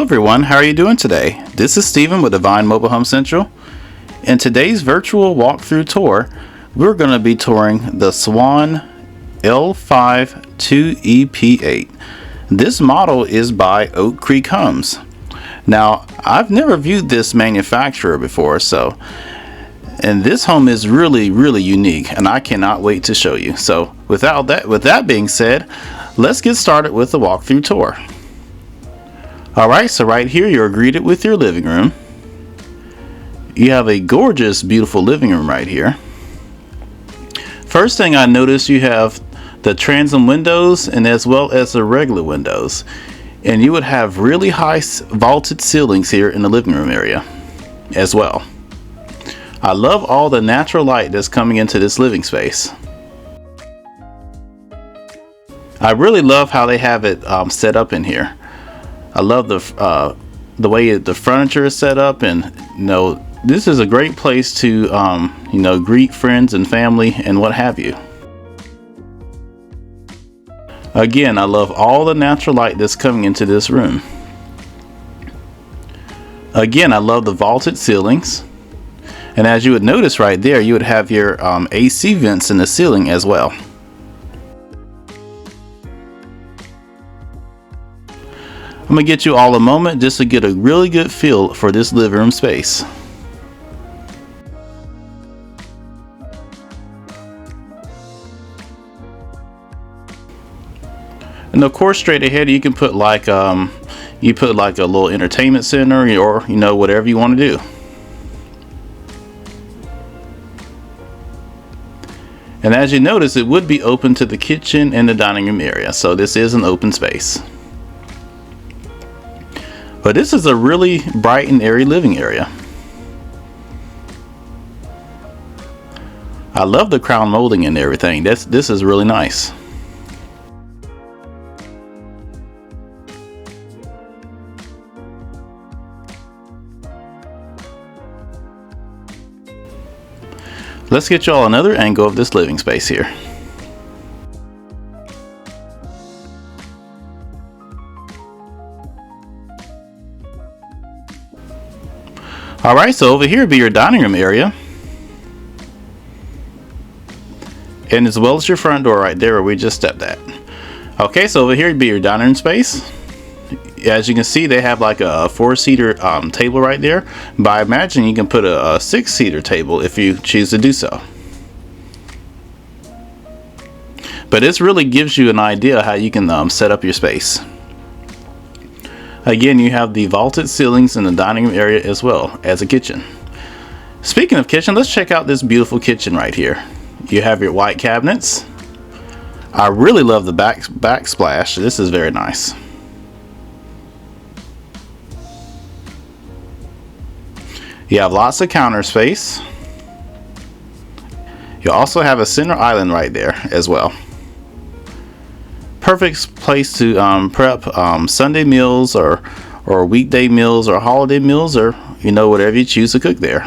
everyone, how are you doing today? This is Steven with Divine Mobile Home Central. In today's virtual walkthrough tour, we're going to be touring the Swan L52EP8. This model is by Oak Creek Homes. Now, I've never viewed this manufacturer before, and this home is really unique, and I cannot wait to show you. So with that being said, let's get started with the walkthrough tour. Alright, so right here you're greeted with your living room. You have a gorgeous, beautiful living room right here. First thing I noticed, you have the transom windows and as well as the regular windows. And you would have really high vaulted ceilings here in the living room area as well. I love all the natural light that's coming into this living space. I really love how they have it set up in here. I love the way the furniture is set up, and this is a great place to greet friends and family and what have you. Again, I love all the natural light that's coming into this room. Again, I love the vaulted ceilings, and as you would notice right there, you would have your AC vents in the ceiling as well. I'm going to get you all a moment just to get a really good feel for this living room space. And of course, straight ahead you can put like a little entertainment center, or whatever you want to do. And as you notice, it would be open to the kitchen and the dining room area, so this is an open space. But this is a really bright and airy living area. I love the crown molding and everything. This is really nice. Let's get y'all another angle of this living space here. Alright, so over here would be your dining room area. And as well as your front door right there where we just stepped at. Okay, so over here would be your dining room space. As you can see, they have like a 4-seater table right there. But I imagine you can put a 6-seater table if you choose to do so. But this really gives you an idea how you can set up your space. Again, you have the vaulted ceilings in the dining room area as well as a kitchen. Speaking of kitchen, let's check out this beautiful kitchen right here. You have your white cabinets. I really love the backsplash. This is very nice. You have lots of counter space. You also have a center island right there as well. Perfect place to prep Sunday meals or weekday meals or holiday meals, or whatever you choose to cook there.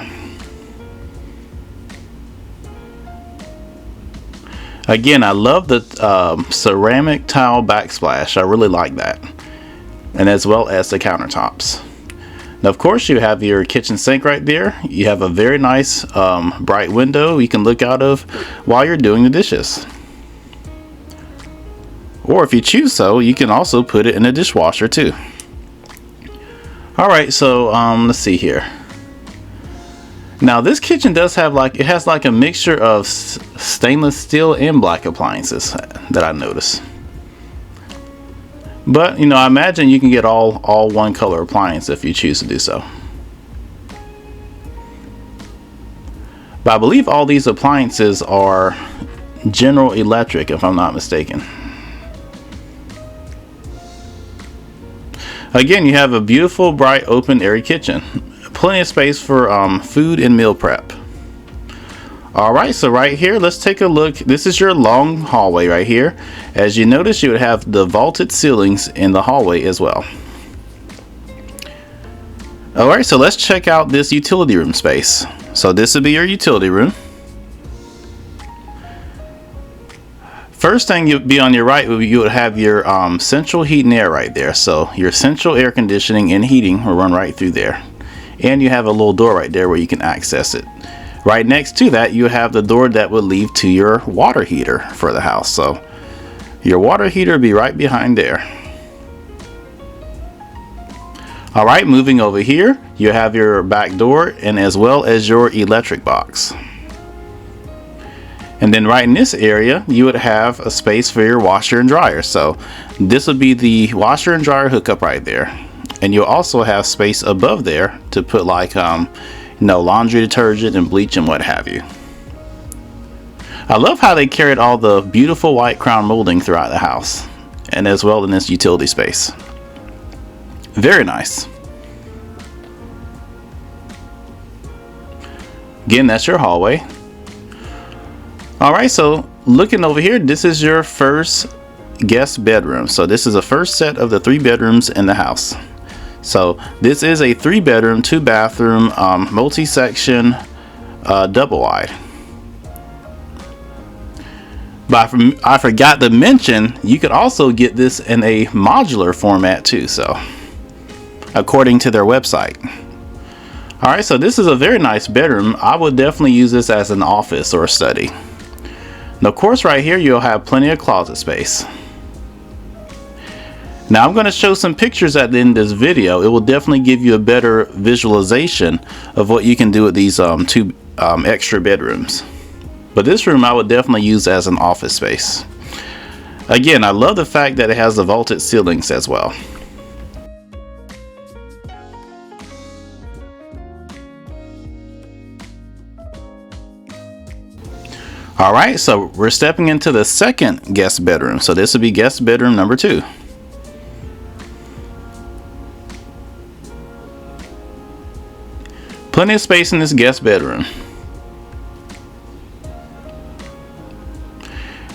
Again, I love the ceramic tile backsplash. I really like that, and as well as the countertops. Now, of course, you have your kitchen sink right there. You have a very nice bright window you can look out of while you're doing the dishes. Or if you choose so, you can also put it in a dishwasher too. Alright, so let's see here. Now this kitchen does have it has a mixture of stainless steel and black appliances that I noticed. But I imagine you can get all one color appliance if you choose to do so. But I believe all these appliances are General Electric, if I'm not mistaken. Again, you have a beautiful, bright, open, airy kitchen. Plenty of space for food and meal prep. Alright, so right here, let's take a look. This is your long hallway right here. As you notice, you would have the vaulted ceilings in the hallway as well. Alright, so let's check out this utility room space. So this would be your utility room. first thing you'd be on your right, you would have your central heat and air right there. So your central air conditioning and heating will run right through there. And you have a little door right there where you can access it. Right next to that, you have the door that would lead to your water heater for the house. So your water heater will be right behind there. Alright, moving over here, you have your back door and as well as your electric box. And then right in this area, you would have a space for your washer and dryer. So this would be the washer and dryer hookup right there. And you'll also have space above there to put like, laundry detergent and bleach and what have you. I love how they carried all the beautiful white crown molding throughout the house and as well in this utility space. Very nice. Again, that's your hallway. Alright, so looking over here, this is your first guest bedroom. So this is the first set of the 3 bedrooms in the house. So this is a 3 bedroom, 2 bathroom, multi-section, double wide. But I forgot to mention, you could also get this in a modular format too, so according to their website. Alright, so this is a very nice bedroom. I would definitely use this as an office or a study. Now, of course, right here you'll have plenty of closet space. Now I'm going to show some pictures at the end of this video. It will definitely give you a better visualization of what you can do with these 2 extra bedrooms. But this room I would definitely use as an office space. Again, I love the fact that it has the vaulted ceilings as well. Alright, so we're stepping into the second guest bedroom. So this would be guest bedroom number 2. Plenty of space in this guest bedroom.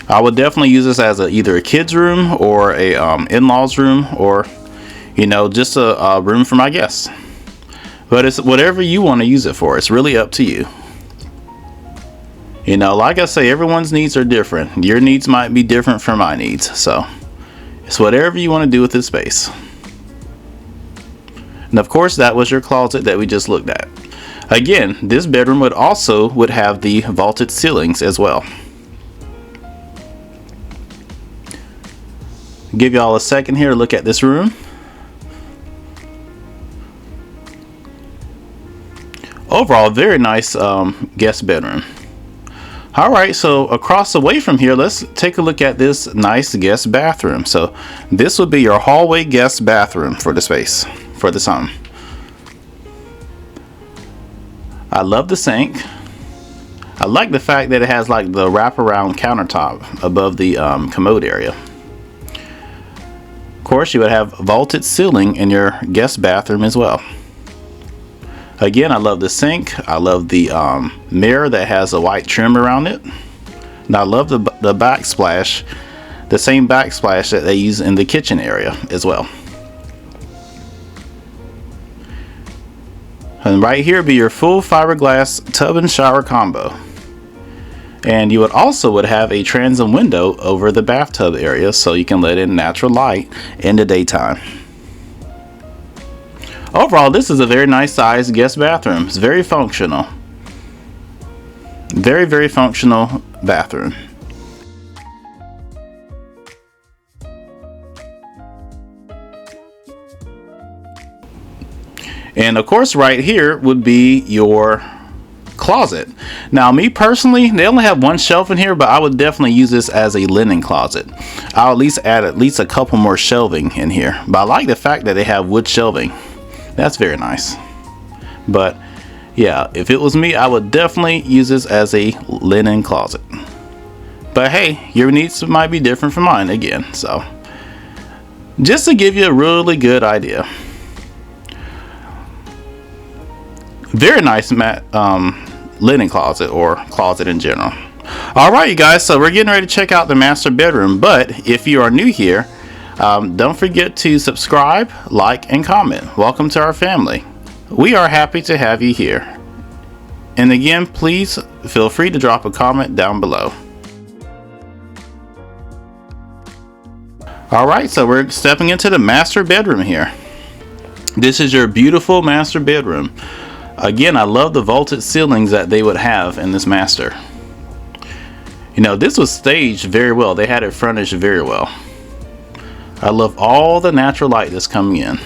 I would definitely use this as either a kid's room or a in-laws room, or just a room for my guests. But it's whatever you want to use it for. It's really up to you. Like I say, everyone's needs are different. Your needs might be different from my needs, so it's whatever you want to do with this space. And of course, that was your closet that we just looked at. Again, this bedroom would have the vaulted ceilings as well. Give y'all a second here to look at this room. Overall, very nice guest bedroom. Alright, so across the way from here, let's take a look at this nice guest bathroom. So this would be your hallway guest bathroom for the space, for this home. I love the sink. I like the fact that it has like the wraparound countertop above the commode area. Of course, you would have vaulted ceiling in your guest bathroom as well. Again, I love the sink. I love the mirror that has a white trim around it. And I love the backsplash, the same backsplash that they use in the kitchen area as well. And right here be your full fiberglass tub and shower combo. And you would have a transom window over the bathtub area so you can let in natural light in the daytime. Overall, this is a very nice sized guest bathroom. It's very functional. Very, very functional bathroom. And of course, right here would be your closet. Now, me personally, they only have 1 shelf in here, but I would definitely use this as a linen closet. I'll at least add a couple more shelving in here. But I like the fact that they have wood shelving. That's very nice. But yeah, if it was me, I would definitely use this as a linen closet. But hey, your needs might be different from mine again. So just to give you a really good idea. Very nice linen closet, or closet in general. Alright, you guys, so we're getting ready to check out the master bedroom. But if you are new here, don't forget to subscribe, like, and comment. Welcome to our family. We are happy to have you here. And again, please feel free to drop a comment down below. All right, so we're stepping into the master bedroom here. This is your beautiful master bedroom. Again, I love the vaulted ceilings that they would have in this master. You know, this was staged very well. They had it furnished very well. I love all the natural light that's coming in.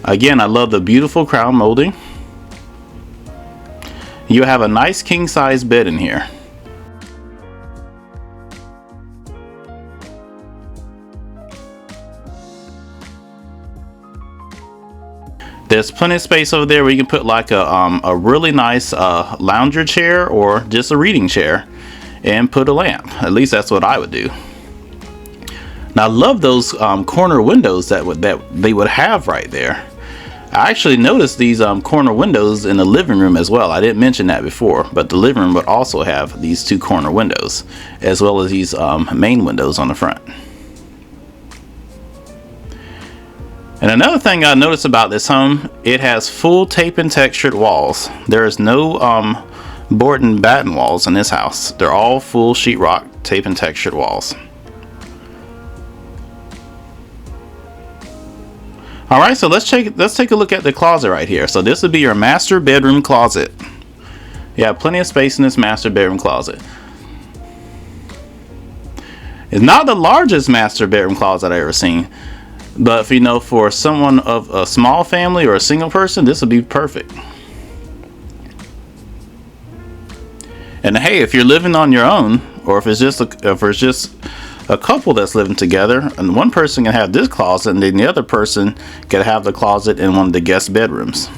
Again, I love the beautiful crown molding. You have a nice king size bed in here. There's plenty of space over there where you can put like a really nice lounger chair or just a reading chair and put a lamp. At least that's what I would do. Now I love those corner windows that they would have right there. I actually noticed these corner windows in the living room as well. I didn't mention that before, but the living room would also have these two corner windows as well as these main windows on the front. And another thing I noticed about this home, it has full tape and textured walls. There is no board and batten walls in this house. They're all full sheetrock tape and textured walls. All right, so let's take a look at the closet right here. So this would be your master bedroom closet. You have plenty of space in this master bedroom closet. It's not the largest master bedroom closet I've ever seen. But if you know, for someone of a small family or a single person, this would be perfect. And hey, if you're living on your own, or if it's just a couple that's living together, and one person can have this closet, and then the other person can have the closet in one of the guest bedrooms.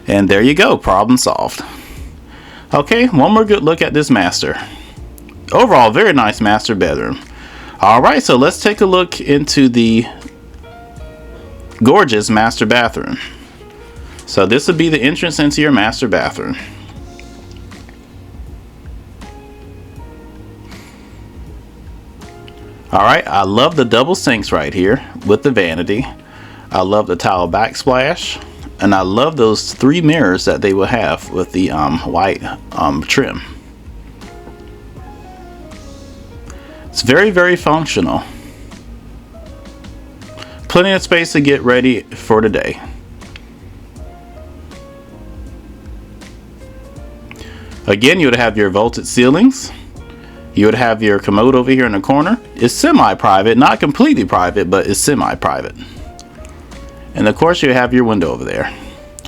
And there you go, problem solved. Okay, one more good look at this master. Overall, very nice master bedroom. All right, so let's take a look into the gorgeous master bathroom. So this would be the entrance into your master bathroom. All right, I love the double sinks right here with the vanity. I love the tile backsplash, and I love those 3 mirrors that they will have with the white trim. It's very, very functional. Plenty of space to get ready for the day. Again, you would have your vaulted ceilings. You would have your commode over here in the corner. It's semi-private, not completely private, but it's semi-private. And of course, you have your window over there.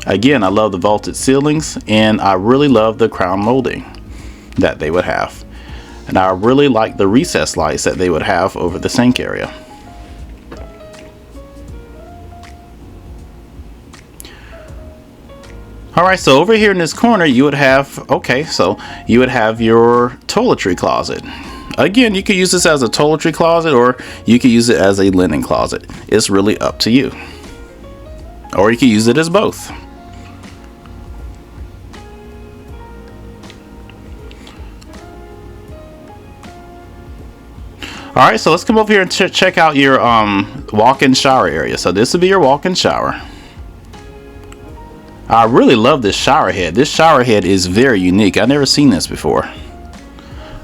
Again, I love the vaulted ceilings, and I really love the crown molding that they would have. And I really like the recessed lights that they would have over the sink area. Alright, so over here in this corner you would have, you would have your toiletry closet. Again, you could use this as a toiletry closet, or you could use it as a linen closet. It's really up to you. Or you could use it as both. Alright, so let's come over here and check out your walk-in shower area. So this would be your walk-in shower. I really love this shower head. This shower head is very unique. I've never seen this before.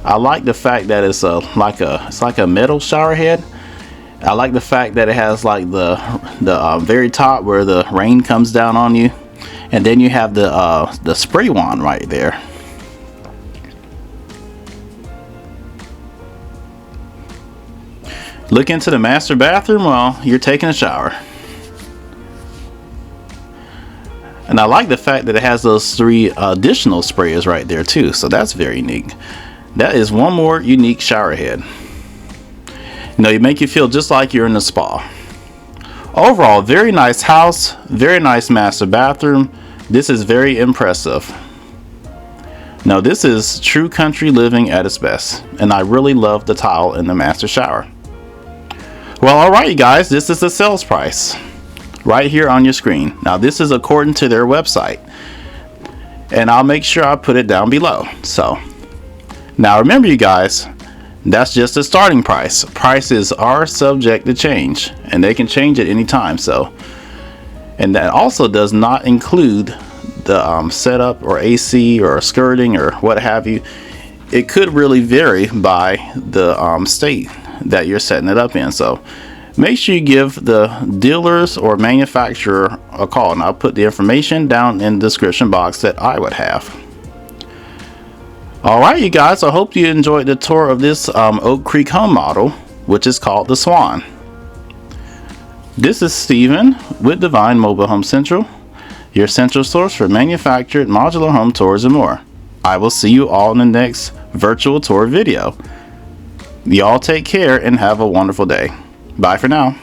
I like the fact that it's like a metal shower head. I like the fact that it has like the very top where the rain comes down on you, and then you have the spray wand right there. Look into the master bathroom while you're taking a shower. And I like the fact that it has those 3 additional sprayers right there too. So that's very unique. That is one more unique shower head. You know, you make you feel just like you're in a spa. Overall, very nice house, very nice master bathroom. This is very impressive. Now this is true country living at its best. And I really love the tile in the master shower. Well, alright you guys, this is the sales price right here on your screen. Now this is according to their website, and I'll make sure I put it down below. So now remember you guys, that's just the starting price. Prices are subject to change, and they can change at any time. So, and that also does not include the setup or AC or skirting or what have you. it could really vary by the state that you're setting it up in. So make sure you give the dealers or manufacturer a call, and I'll put the information down in the description box that I would have. Alright you guys, I hope you enjoyed the tour of this Oak Creek home model, which is called the Swan. This is Steven with Divine Mobile Home Central, your central source for manufactured modular home tours and more. I will see you all in the next virtual tour video. Y'all take care and have a wonderful day. Bye for now.